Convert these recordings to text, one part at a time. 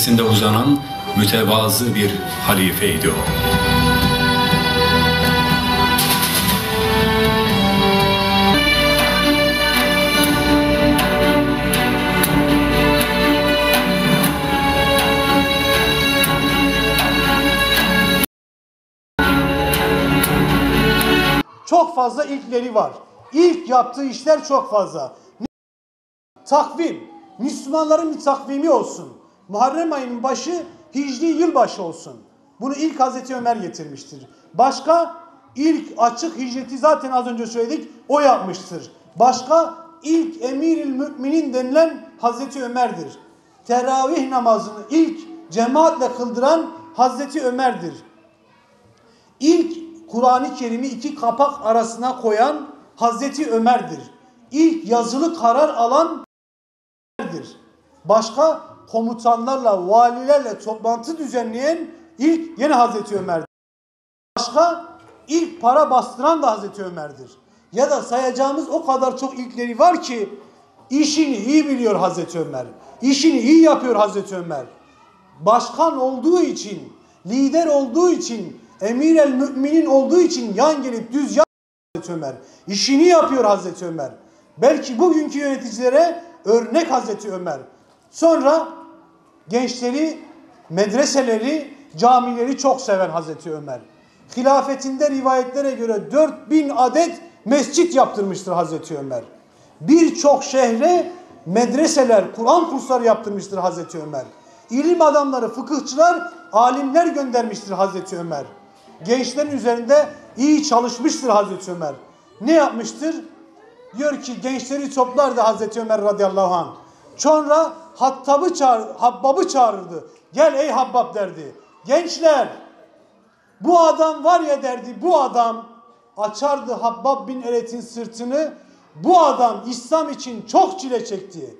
tepesinde uzanan mütevazı bir halifeydi o. Çok fazla ilkleri var. İlk yaptığı işler çok fazla. Takvim. Müslümanların bir takvimi olsun. Muharrem ayının başı Hicri yılbaşı olsun. Bunu ilk Hazreti Ömer getirmiştir. Başka ilk açık hicreti zaten az önce söyledik. O yapmıştır. Başka ilk Emirül Müminin denilen Hazreti Ömer'dir. Teravih namazını ilk cemaatle kıldıran Hazreti Ömer'dir. İlk Kur'an-ı Kerim'i iki kapak arasına koyan Hazreti Ömer'dir. İlk yazılı karar alan Ömer'dir. Başka komutanlarla, valilerle toplantı düzenleyen ilk yine Hazreti Ömer'dir. Başka ilk para bastıran da Hazreti Ömer'dir. Ya da sayacağımız o kadar çok ilkleri var ki işini iyi biliyor Hazreti Ömer. İşini iyi yapıyor Hazreti Ömer. Başkan olduğu için, lider olduğu için, Emir el Müminin olduğu için yan gelip düz yan Hazreti Ömer. İşini yapıyor Hazreti Ömer. Belki bugünkü yöneticilere örnek Hazreti Ömer. Sonra gençleri, medreseleri, camileri çok seven Hazreti Ömer. Hilafetinde rivayetlere göre 4000 adet mescit yaptırmıştır Hazreti Ömer. Birçok şehre medreseler, Kur'an kursları yaptırmıştır Hazreti Ömer. İlim adamları, fıkıhçılar, alimler göndermiştir Hazreti Ömer. Gençlerin üzerinde iyi çalışmıştır Hazreti Ömer. Ne yapmıştır? Diyor ki gençleri toplardı Hazreti Ömer radıyallahu anh. Sonra Habbab'ı çağırırdı. Gel ey Habbab derdi. Gençler, bu adam var ya derdi, bu adam açardı Habbab bin Eret'in sırtını. Bu adam İslam için çok çile çekti.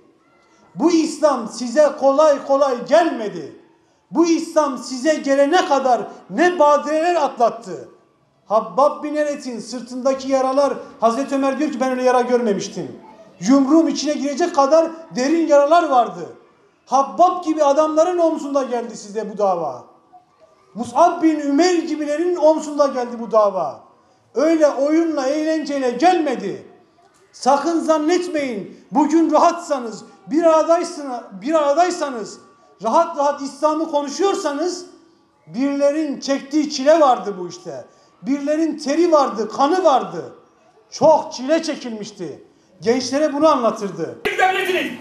Bu İslam size kolay kolay gelmedi. Bu İslam size gelene kadar ne badireler atlattı. Habbab bin Eret'in sırtındaki yaralar, Hazreti Ömer diyor ki ben öyle yara görmemiştim. Yumruğum içine girecek kadar derin yaralar vardı. Habbab gibi adamların omzunda geldi size bu dava. Mus'ab bin Ümeyr gibilerin omzunda geldi bu dava. Öyle oyunla, eğlenceyle gelmedi. Sakın zannetmeyin, bugün rahatsanız, bir aradaysanız, rahat rahat İslam'ı konuşuyorsanız, birilerin çektiği çile vardı bu işte. Birilerin teri vardı, kanı vardı. Çok çile çekilmişti. Gençlere bunu anlatırdı. Devletiniz!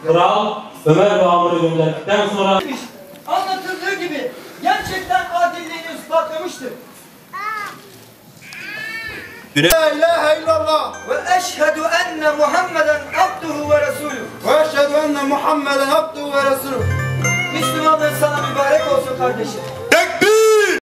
Kral Ömer Bağımır'ı gönderdikten sonra anlatıldığı gibi gerçekten adilliğini ispatlamıştır. La ilahe illallah Ve eşhedü enne Muhammeden abduhu ve resulü. ve eşhedü enne Muhammeden abduhu ve resuluh. Müslümanlığın sana mübarek olsun kardeşim.